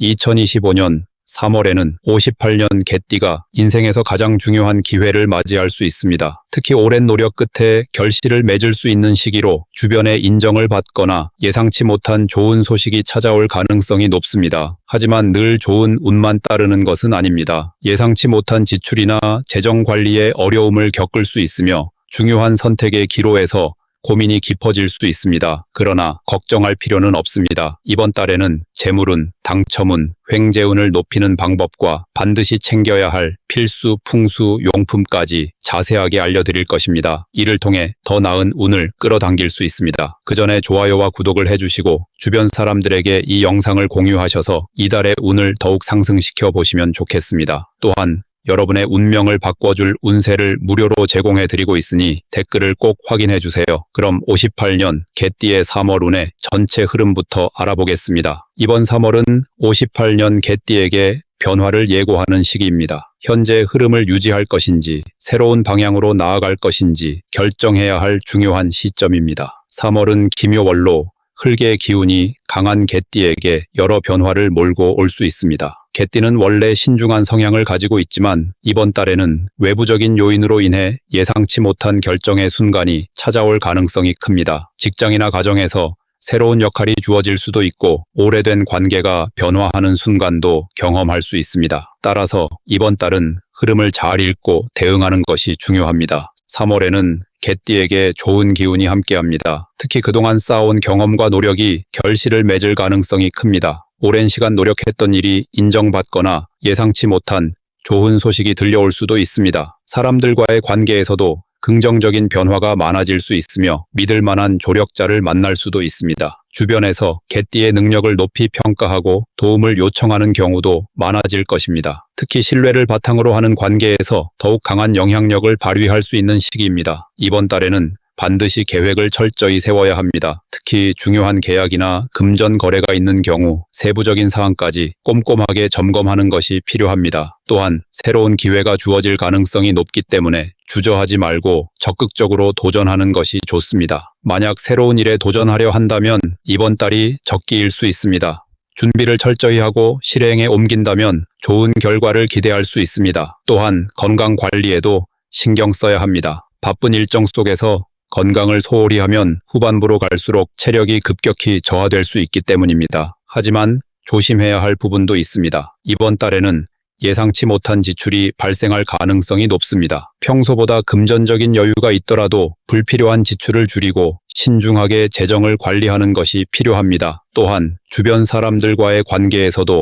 2025년 3월에는 58년 개띠가 인생에서 가장 중요한 기회를 맞이할 수 있습니다. 특히 오랜 노력 끝에 결실을 맺을 수 있는 시기로 주변의 인정을 받거나 예상치 못한 좋은 소식이 찾아올 가능성이 높습니다. 하지만 늘 좋은 운만 따르는 것은 아닙니다. 예상치 못한 지출이나 재정 관리에 어려움을 겪을 수 있으며 중요한 선택의 기로에서 고민이 깊어질 수 있습니다. 그러나 걱정할 필요는 없습니다. 이번 달에는 재물운, 당첨운, 횡재운을 높이는 방법과 반드시 챙겨야 할 필수 풍수 용품까지 자세하게 알려드릴 것입니다. 이를 통해 더 나은 운을 끌어당길 수 있습니다. 그 전에 좋아요와 구독을 해주시고 주변 사람들에게 이 영상을 공유하셔서 이달의 운을 더욱 상승시켜 보시면 좋겠습니다. 또한 여러분의 운명을 바꿔줄 운세를 무료로 제공해드리고 있으니 댓글을 꼭 확인해주세요. 그럼 58년 개띠의 3월 운의 전체 흐름부터 알아보겠습니다. 이번 3월은 58년 개띠에게 변화를 예고하는 시기입니다. 현재 흐름을 유지할 것인지 새로운 방향으로 나아갈 것인지 결정해야 할 중요한 시점입니다. 3월은 기묘월로 흙의 기운이 강한 개띠에게 여러 변화를 몰고 올 수 있습니다. 개띠는 원래 신중한 성향을 가지고 있지만 이번 달에는 외부적인 요인으로 인해 예상치 못한 결정의 순간이 찾아올 가능성이 큽니다. 직장이나 가정에서 새로운 역할이 주어질 수도 있고 오래된 관계가 변화하는 순간도 경험할 수 있습니다. 따라서 이번 달은 흐름을 잘 읽고 대응하는 것이 중요합니다. 3월에는 개띠에게 좋은 기운이 함께합니다. 특히 그동안 쌓아온 경험과 노력이 결실을 맺을 가능성이 큽니다. 오랜 시간 노력했던 일이 인정받거나 예상치 못한 좋은 소식이 들려올 수도 있습니다. 사람들과의 관계에서도 긍정적인 변화가 많아질 수 있으며 믿을 만한 조력자를 만날 수도 있습니다. 주변에서 개띠의 능력을 높이 평가하고 도움을 요청하는 경우도 많아질 것입니다. 특히 신뢰를 바탕으로 하는 관계에서 더욱 강한 영향력을 발휘할 수 있는 시기입니다. 이번 달에는 반드시 계획을 철저히 세워야 합니다. 특히 중요한 계약이나 금전 거래가 있는 경우 세부적인 사항까지 꼼꼼하게 점검하는 것이 필요합니다. 또한 새로운 기회가 주어질 가능성이 높기 때문에 주저하지 말고 적극적으로 도전하는 것이 좋습니다. 만약 새로운 일에 도전하려 한다면 이번 달이 적기일 수 있습니다. 준비를 철저히 하고 실행에 옮긴다면 좋은 결과를 기대할 수 있습니다. 또한 건강 관리에도 신경 써야 합니다. 바쁜 일정 속에서 건강을 소홀히 하면 후반부로 갈수록 체력이 급격히 저하될 수 있기 때문입니다. 하지만 조심해야 할 부분도 있습니다. 이번 달에는 예상치 못한 지출이 발생할 가능성이 높습니다. 평소보다 금전적인 여유가 있더라도 불필요한 지출을 줄이고 신중하게 재정을 관리하는 것이 필요합니다. 또한 주변 사람들과의 관계에서도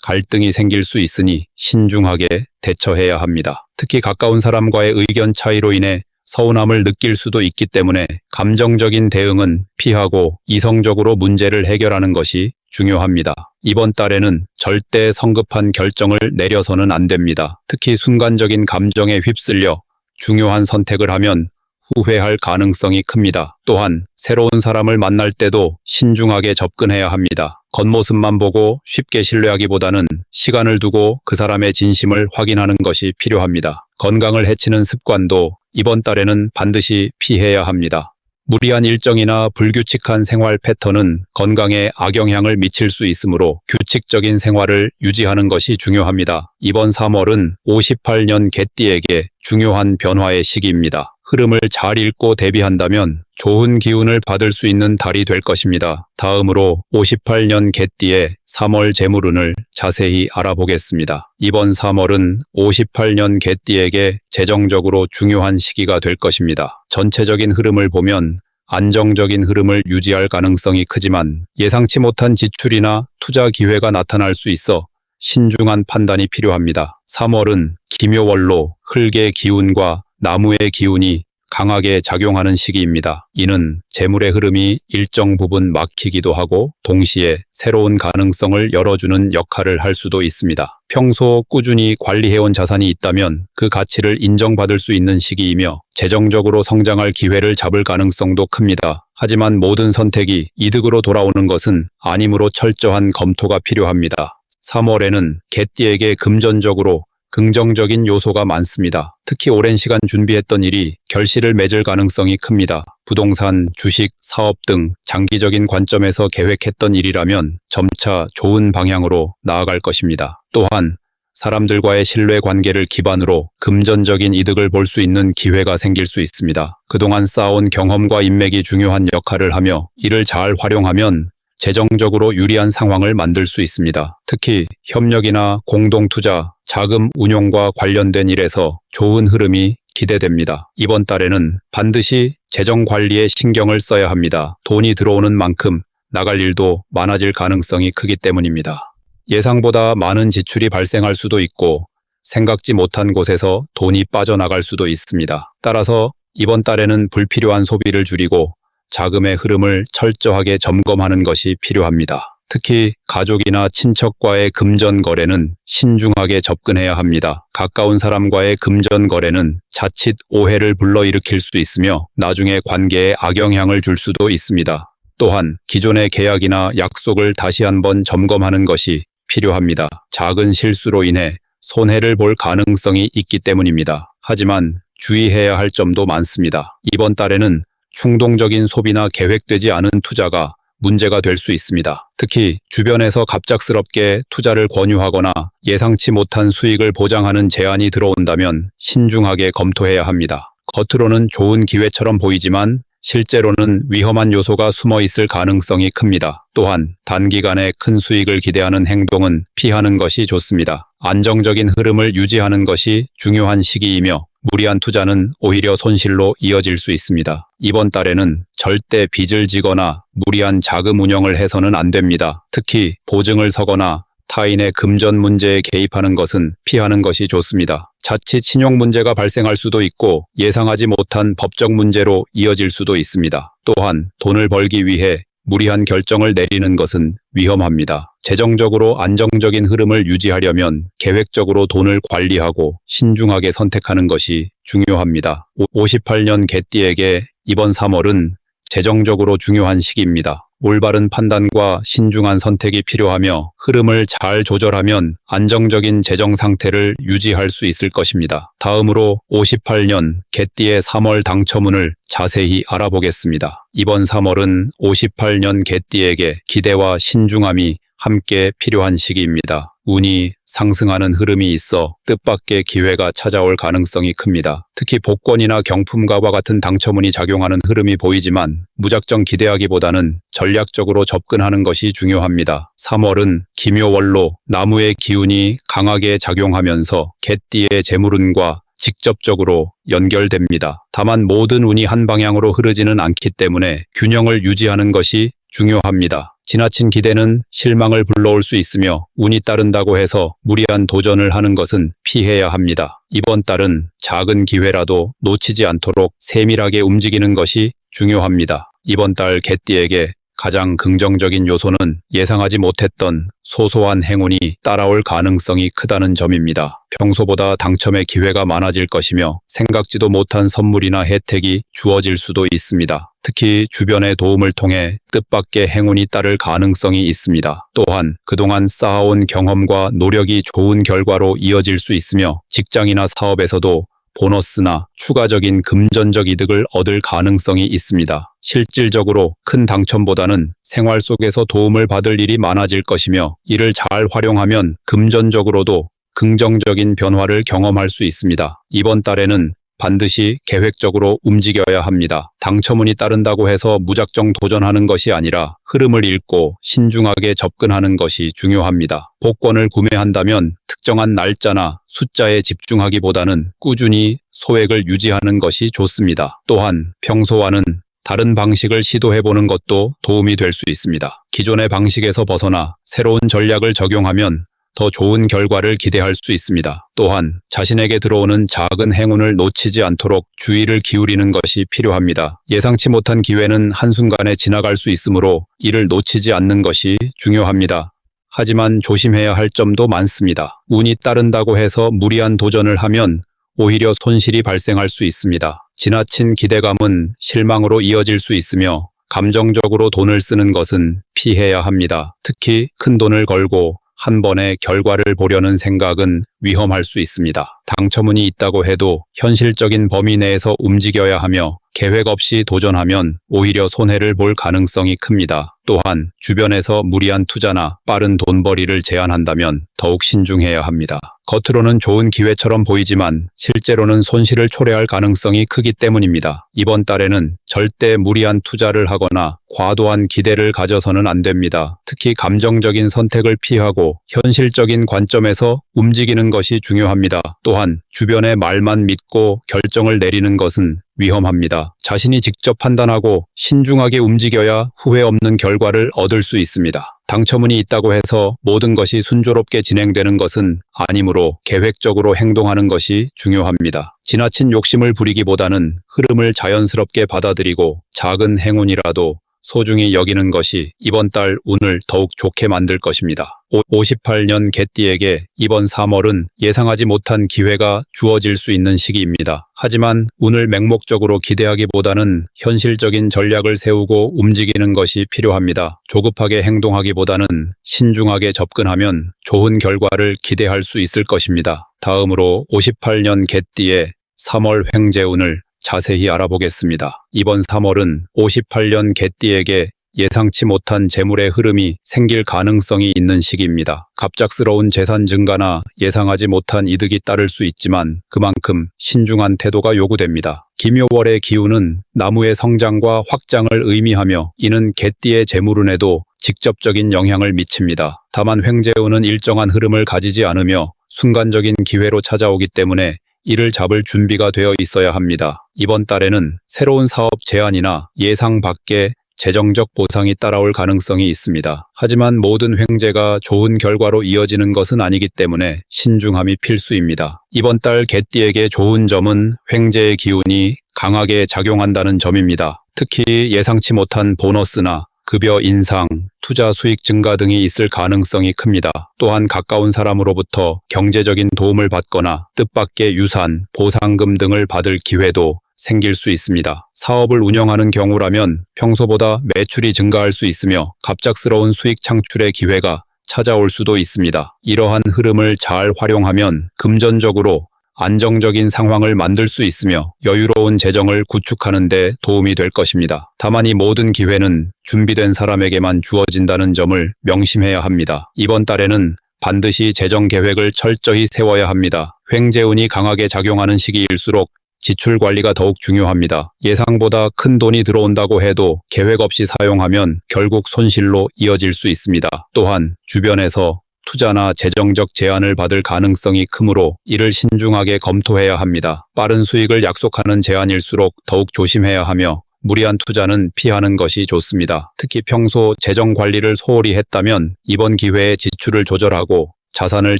갈등이 생길 수 있으니 신중하게 대처해야 합니다. 특히 가까운 사람과의 의견 차이로 인해 서운함을 느낄 수도 있기 때문에 감정적인 대응은 피하고 이성적으로 문제를 해결하는 것이 중요합니다. 이번 달에는 절대 성급한 결정을 내려서는 안 됩니다. 특히 순간적인 감정에 휩쓸려 중요한 선택을 하면 후회할 가능성이 큽니다. 또한 새로운 사람을 만날 때도 신중하게 접근해야 합니다. 겉모습만 보고 쉽게 신뢰하기보다는 시간을 두고 그 사람의 진심을 확인하는 것이 필요합니다. 건강을 해치는 습관도 이번 달에는 반드시 피해야 합니다. 무리한 일정이나 불규칙한 생활 패턴은 건강에 악영향을 미칠 수 있으므로 규칙적인 생활을 유지하는 것이 중요합니다. 이번 3월은 58년 개띠에게 중요한 변화의 시기입니다. 흐름을 잘 읽고 대비한다면 좋은 기운을 받을 수 있는 달이 될 것입니다. 다음으로 58년 개띠의 3월 재물운을 자세히 알아보겠습니다. 이번 3월은 58년 개띠에게 재정적으로 중요한 시기가 될 것입니다. 전체적인 흐름을 보면 안정적인 흐름을 유지할 가능성이 크지만 예상치 못한 지출이나 투자 기회가 나타날 수 있어 신중한 판단이 필요합니다. 3월은 기묘월로 흙의 기운과 나무의 기운이 강하게 작용하는 시기입니다. 이는 재물의 흐름이 일정 부분 막히기도 하고 동시에 새로운 가능성을 열어주는 역할을 할 수도 있습니다. 평소 꾸준히 관리해온 자산이 있다면 그 가치를 인정받을 수 있는 시기이며 재정적으로 성장할 기회를 잡을 가능성도 큽니다. 하지만 모든 선택이 이득으로 돌아오는 것은 아니므로 철저한 검토가 필요합니다. 3월에는 개띠에게 금전적으로 긍정적인 요소가 많습니다. 특히 오랜 시간 준비했던 일이 결실을 맺을 가능성이 큽니다. 부동산, 주식, 사업 등 장기적인 관점에서 계획했던 일이라면 점차 좋은 방향으로 나아갈 것입니다. 또한 사람들과의 신뢰 관계를 기반으로 금전적인 이득을 볼 수 있는 기회가 생길 수 있습니다. 그동안 쌓아온 경험과 인맥이 중요한 역할을 하며 이를 잘 활용하면 재정적으로 유리한 상황을 만들 수 있습니다. 특히 협력이나 공동투자, 자금 운용과 관련된 일에서 좋은 흐름이 기대됩니다. 이번 달에는 반드시 재정 관리에 신경을 써야 합니다. 돈이 들어오는 만큼 나갈 일도 많아질 가능성이 크기 때문입니다. 예상보다 많은 지출이 발생할 수도 있고 생각지 못한 곳에서 돈이 빠져나갈 수도 있습니다. 따라서 이번 달에는 불필요한 소비를 줄이고 자금의 흐름을 철저하게 점검하는 것이 필요합니다. 특히 가족이나 친척과의 금전 거래는 신중하게 접근해야 합니다. 가까운 사람과의 금전 거래는 자칫 오해를 불러일으킬 수 있으며 나중에 관계에 악영향을 줄 수도 있습니다. 또한 기존의 계약이나 약속을 다시 한번 점검하는 것이 필요합니다. 작은 실수로 인해 손해를 볼 가능성이 있기 때문입니다. 하지만 주의해야 할 점도 많습니다. 이번 달에는 충동적인 소비나 계획되지 않은 투자가 문제가 될 수 있습니다. 특히 주변에서 갑작스럽게 투자를 권유하거나 예상치 못한 수익을 보장하는 제안이 들어온다면 신중하게 검토해야 합니다. 겉으로는 좋은 기회처럼 보이지만 실제로는 위험한 요소가 숨어 있을 가능성이 큽니다. 또한 단기간에 큰 수익을 기대하는 행동은 피하는 것이 좋습니다. 안정적인 흐름을 유지하는 것이 중요한 시기이며 무리한 투자는 오히려 손실로 이어질 수 있습니다. 이번 달에는 절대 빚을 지거나 무리한 자금 운영을 해서는 안 됩니다. 특히 보증을 서거나 타인의 금전 문제에 개입하는 것은 피하는 것이 좋습니다. 자칫 신용 문제가 발생할 수도 있고 예상하지 못한 법적 문제로 이어질 수도 있습니다. 또한 돈을 벌기 위해 무리한 결정을 내리는 것은 위험합니다. 재정적으로 안정적인 흐름을 유지하려면 계획적으로 돈을 관리하고 신중하게 선택하는 것이 중요합니다. 58년 개띠에게 이번 3월은 재정적으로 중요한 시기입니다. 올바른 판단과 신중한 선택이 필요하며 흐름을 잘 조절하면 안정적인 재정 상태를 유지할 수 있을 것입니다. 다음으로 58년 개띠의 3월 당첨운을 자세히 알아보겠습니다. 이번 3월은 58년 개띠에게 기대와 신중함이 함께 필요한 시기입니다. 운이 상승하는 흐름이 있어 뜻밖의 기회가 찾아올 가능성이 큽니다. 특히 복권이나 경품과와 같은 당첨운이 작용하는 흐름이 보이지만 무작정 기대하기보다는 전략적으로 접근하는 것이 중요합니다. 3월은 기묘월로 나무의 기운이 강하게 작용하면서 개띠의 재물운과 직접적으로 연결됩니다. 다만 모든 운이 한 방향으로 흐르지는 않기 때문에 균형을 유지하는 것이 중요합니다. 지나친 기대는 실망을 불러올 수 있으며 운이 따른다고 해서 무리한 도전을 하는 것은 피해야 합니다. 이번 달은 작은 기회라도 놓치지 않도록 세밀하게 움직이는 것이 중요합니다. 이번 달 개띠에게 가장 긍정적인 요소는 예상하지 못했던 소소한 행운이 따라올 가능성이 크다는 점입니다. 평소보다 당첨의 기회가 많아질 것이며 생각지도 못한 선물이나 혜택이 주어질 수도 있습니다. 특히 주변의 도움을 통해 뜻밖의 행운이 따를 가능성이 있습니다. 또한 그동안 쌓아온 경험과 노력이 좋은 결과로 이어질 수 있으며 직장이나 사업에서도 보너스나 추가적인 금전적 이득을 얻을 가능성이 있습니다. 실질적으로 큰 당첨보다는 생활 속에서 도움을 받을 일이 많아질 것이며 이를 잘 활용하면 금전적으로도 긍정적인 변화를 경험할 수 있습니다. 이번 달에는 반드시 계획적으로 움직여야 합니다. 당첨운이 따른다고 해서 무작정 도전하는 것이 아니라 흐름을 읽고 신중하게 접근하는 것이 중요합니다. 복권을 구매한다면 특정한 날짜나 숫자에 집중하기보다는 꾸준히 소액을 유지하는 것이 좋습니다. 또한 평소와는 다른 방식을 시도해보는 것도 도움이 될 수 있습니다. 기존의 방식에서 벗어나 새로운 전략을 적용하면 더 좋은 결과를 기대할 수 있습니다. 또한 자신에게 들어오는 작은 행운을 놓치지 않도록 주의를 기울이는 것이 필요합니다. 예상치 못한 기회는 한순간에 지나갈 수 있으므로 이를 놓치지 않는 것이 중요합니다. 하지만 조심해야 할 점도 많습니다. 운이 따른다고 해서 무리한 도전을 하면 오히려 손실이 발생할 수 있습니다. 지나친 기대감은 실망으로 이어질 수 있으며 감정적으로 돈을 쓰는 것은 피해야 합니다. 특히 큰 돈을 걸고 한 번에 결과를 보려는 생각은 위험할 수 있습니다. 당첨운이 있다고 해도 현실적인 범위 내에서 움직여야 하며 계획 없이 도전하면 오히려 손해를 볼 가능성이 큽니다. 또한 주변에서 무리한 투자나 빠른 돈벌이를 제한한다면 더욱 신중해야 합니다. 겉으로는 좋은 기회처럼 보이지만 실제로는 손실을 초래할 가능성이 크기 때문입니다. 이번 달에는 절대 무리한 투자를 하거나 과도한 기대를 가져서는 안 됩니다. 특히 감정적인 선택을 피하고 현실적인 관점에서 움직이는 것이 중요합니다. 또한 주변의 말만 믿고 결정을 내리는 것은 위험합니다. 자신이 직접 판단하고 신중하게 움직여야 후회 없는 결과를 얻을 수 있습니다. 당첨운이 있다고 해서 모든 것이 순조롭게 진행되는 것은 아니므로 계획적으로 행동하는 것이 중요합니다. 지나친 욕심을 부리기보다는 흐름을 자연스럽게 받아들이고 작은 행운이라도 소중히 여기는 것이 이번 달 운을 더욱 좋게 만들 것입니다. 58년 개띠에게 이번 3월은 예상하지 못한 기회가 주어질 수 있는 시기입니다. 하지만 운을 맹목적으로 기대하기보다는 현실적인 전략을 세우고 움직이는 것이 필요합니다. 조급하게 행동하기보다는 신중하게 접근하면 좋은 결과를 기대할 수 있을 것입니다. 다음으로 58년 개띠의 3월 횡재운을 자세히 알아보겠습니다. 이번 3월은 58년 개띠에게 예상치 못한 재물의 흐름이 생길 가능성이 있는 시기입니다. 갑작스러운 재산 증가나 예상하지 못한 이득이 따를 수 있지만 그만큼 신중한 태도가 요구됩니다. 김요월의 기운은 나무의 성장과 확장을 의미하며 이는 개띠의 재물운에도 직접적인 영향을 미칩니다. 다만 횡재운은 일정한 흐름을 가지지 않으며 순간적인 기회로 찾아오기 때문에 이를 잡을 준비가 되어 있어야 합니다. 이번 달에는 새로운 사업 제안이나 예상 밖의 재정적 보상이 따라올 가능성이 있습니다. 하지만 모든 횡재가 좋은 결과로 이어지는 것은 아니기 때문에 신중함이 필수입니다. 이번 달 개띠에게 좋은 점은 횡재의 기운이 강하게 작용한다는 점입니다. 특히 예상치 못한 보너스나 급여 인상, 투자 수익 증가 등이 있을 가능성이 큽니다. 또한 가까운 사람으로부터 경제적인 도움을 받거나 뜻밖의 유산, 보상금 등을 받을 기회도 생길 수 있습니다. 사업을 운영하는 경우라면 평소보다 매출이 증가할 수 있으며 갑작스러운 수익 창출의 기회가 찾아올 수도 있습니다. 이러한 흐름을 잘 활용하면 금전적으로 안정적인 상황을 만들 수 있으며 여유로운 재정을 구축하는 데 도움이 될 것입니다. 다만 이 모든 기회는 준비된 사람에게만 주어진다는 점을 명심해야 합니다. 이번 달에는 반드시 재정 계획을 철저히 세워야 합니다. 횡재운이 강하게 작용하는 시기일수록 지출 관리가 더욱 중요합니다. 예상보다 큰 돈이 들어온다고 해도 계획 없이 사용하면 결국 손실로 이어질 수 있습니다. 또한 주변에서 투자나 재정적 제안을 받을 가능성이 크므로 이를 신중하게 검토해야 합니다. 빠른 수익을 약속하는 제안일수록 더욱 조심해야 하며 무리한 투자는 피하는 것이 좋습니다. 특히 평소 재정 관리를 소홀히 했다면 이번 기회에 지출을 조절하고 자산을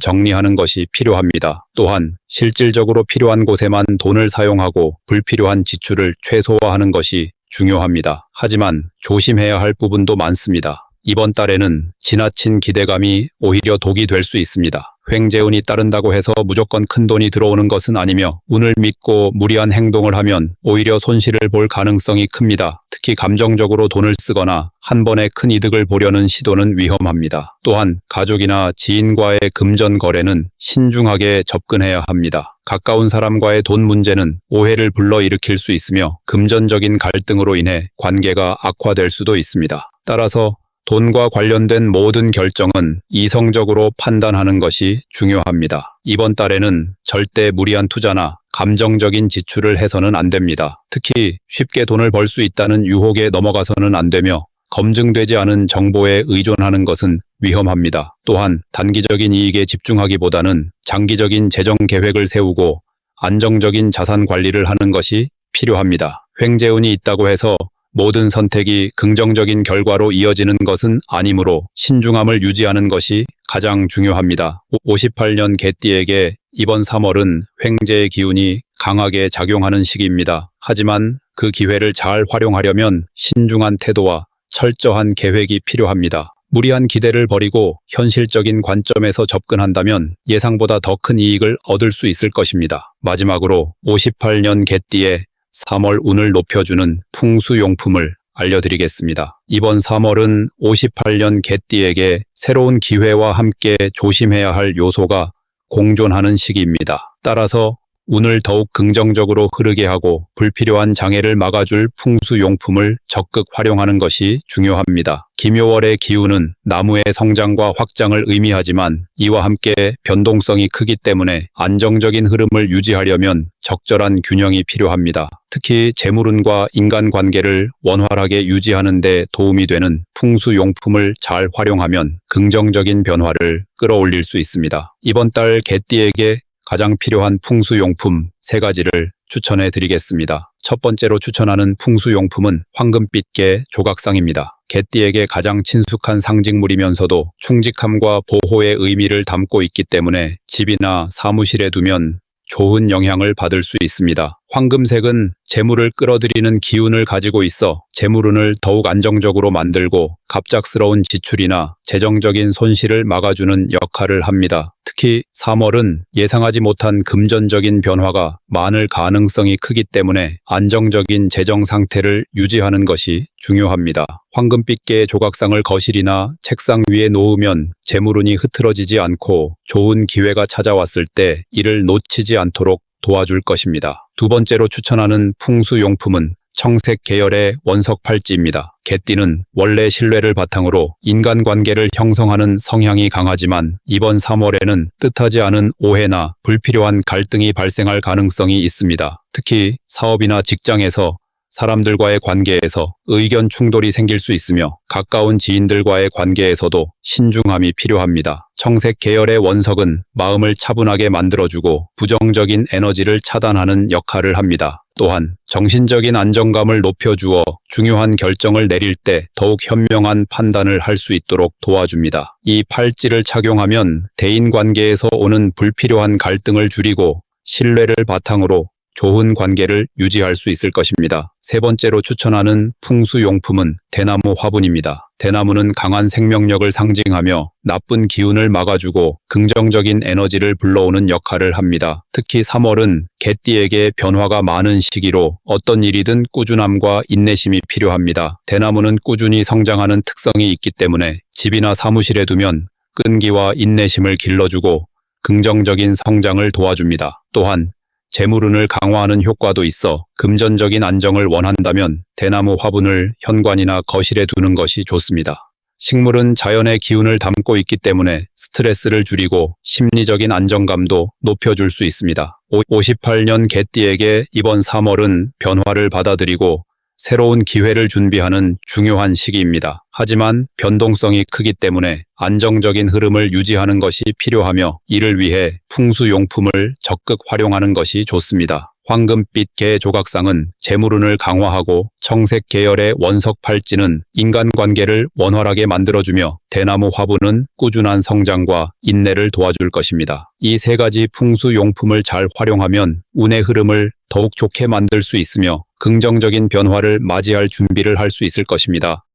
정리하는 것이 필요합니다. 또한 실질적으로 필요한 곳에만 돈을 사용하고 불필요한 지출을 최소화하는 것이 중요합니다. 하지만 조심해야 할 부분도 많습니다. 이번 달에는 지나친 기대감이 오히려 독이 될 수 있습니다. 횡재운이 따른다고 해서 무조건 큰 돈이 들어오는 것은 아니며 운을 믿고 무리한 행동을 하면 오히려 손실을 볼 가능성이 큽니다. 특히 감정적으로 돈을 쓰거나 한 번에 큰 이득을 보려는 시도는 위험합니다. 또한 가족이나 지인과의 금전 거래는 신중하게 접근해야 합니다. 가까운 사람과의 돈 문제는 오해를 불러일으킬 수 있으며 금전적인 갈등으로 인해 관계가 악화될 수도 있습니다. 따라서 돈과 관련된 모든 결정은 이성적으로 판단하는 것이 중요합니다. 이번 달에는 절대 무리한 투자나 감정적인 지출을 해서는 안 됩니다. 특히 쉽게 돈을 벌 수 있다는 유혹에 넘어가서는 안 되며 검증되지 않은 정보에 의존하는 것은 위험합니다. 또한 단기적인 이익에 집중하기보다는 장기적인 재정 계획을 세우고 안정적인 자산 관리를 하는 것이 필요합니다. 횡재운이 있다고 해서 모든 선택이 긍정적인 결과로 이어지는 것은 아니므로 신중함을 유지하는 것이 가장 중요합니다. 58년 개띠에게 이번 3월은 횡재의 기운이 강하게 작용하는 시기입니다. 하지만 그 기회를 잘 활용하려면 신중한 태도와 철저한 계획이 필요합니다. 무리한 기대를 버리고 현실적인 관점에서 접근한다면 예상보다 더 큰 이익을 얻을 수 있을 것입니다. 마지막으로 58년 개띠의 3월 운을 높여주는 풍수용품을 알려드리겠습니다. 이번 3월은 58년 개띠에게 새로운 기회와 함께 조심해야 할 요소가 공존하는 시기입니다. 따라서 운을 더욱 긍정적으로 흐르게 하고 불필요한 장애를 막아줄 풍수용품을 적극 활용하는 것이 중요합니다. 김효월의 기운은 나무의 성장과 확장을 의미하지만 이와 함께 변동성이 크기 때문에 안정적인 흐름을 유지하려면 적절한 균형이 필요합니다. 특히 재물운과 인간관계를 원활하게 유지하는 데 도움이 되는 풍수용품을 잘 활용하면 긍정적인 변화를 끌어올릴 수 있습니다. 이번 달 개띠에게 가장 필요한 풍수용품 3가지를 추천해 드리겠습니다. 첫 번째로 추천하는 풍수용품은 황금빛개 조각상입니다. 개띠에게 가장 친숙한 상징물이면서도 충직함과 보호의 의미를 담고 있기 때문에 집이나 사무실에 두면 좋은 영향을 받을 수 있습니다. 황금색은 재물을 끌어들이는 기운을 가지고 있어 재물운을 더욱 안정적으로 만들고 갑작스러운 지출이나 재정적인 손실을 막아주는 역할을 합니다. 특히 3월은 예상하지 못한 금전적인 변화가 많을 가능성이 크기 때문에 안정적인 재정 상태를 유지하는 것이 중요합니다. 황금빛개 조각상을 거실이나 책상 위에 놓으면 재물운이 흐트러지지 않고 좋은 기회가 찾아왔을 때 이를 놓치지 않도록 도와줄 것입니다. 두 번째로 추천하는 풍수용품은 청색 계열의 원석 팔찌입니다. 개띠는 원래 신뢰를 바탕으로 인간관계를 형성하는 성향이 강하지만 이번 3월에는 뜻하지 않은 오해나 불필요한 갈등이 발생할 가능성이 있습니다. 특히 사업이나 직장에서 사람들과의 관계에서 의견 충돌이 생길 수 있으며 가까운 지인들과의 관계에서도 신중함이 필요합니다. 청색 계열의 원석은 마음을 차분하게 만들어주고 부정적인 에너지를 차단하는 역할을 합니다. 또한 정신적인 안정감을 높여주어 중요한 결정을 내릴 때 더욱 현명한 판단을 할 수 있도록 도와줍니다. 이 팔찌를 착용하면 대인관계에서 오는 불필요한 갈등을 줄이고 신뢰를 바탕으로 좋은 관계를 유지할 수 있을 것입니다. 세 번째로 추천하는 풍수용품은 대나무 화분입니다. 대나무는 강한 생명력을 상징하며 나쁜 기운을 막아주고 긍정적인 에너지를 불러오는 역할을 합니다. 특히 3월은 개띠에게 변화가 많은 시기로 어떤 일이든 꾸준함과 인내심이 필요합니다. 대나무는 꾸준히 성장하는 특성이 있기 때문에 집이나 사무실에 두면 끈기와 인내심을 길러주고 긍정적인 성장을 도와줍니다. 또한 재물운을 강화하는 효과도 있어 금전적인 안정을 원한다면 대나무 화분을 현관이나 거실에 두는 것이 좋습니다. 식물은 자연의 기운을 담고 있기 때문에 스트레스를 줄이고 심리적인 안정감도 높여줄 수 있습니다. 58년 개띠에게 이번 3월은 변화를 받아들이고 새로운 기회를 준비하는 중요한 시기입니다. 하지만 변동성이 크기 때문에 안정적인 흐름을 유지하는 것이 필요하며 이를 위해 풍수용품을 적극 활용하는 것이 좋습니다. 황금빛 개 조각상은 재물운을 강화하고 청색 계열의 원석 팔찌는 인간관계를 원활하게 만들어주며 대나무 화분은 꾸준한 성장과 인내를 도와줄 것입니다. 이 3가지 풍수용품을 잘 활용하면 운의 흐름을 더욱 좋게 만들 수 있으며 긍정적인 변화를 맞이할 준비를 할 수 있을 것입니다.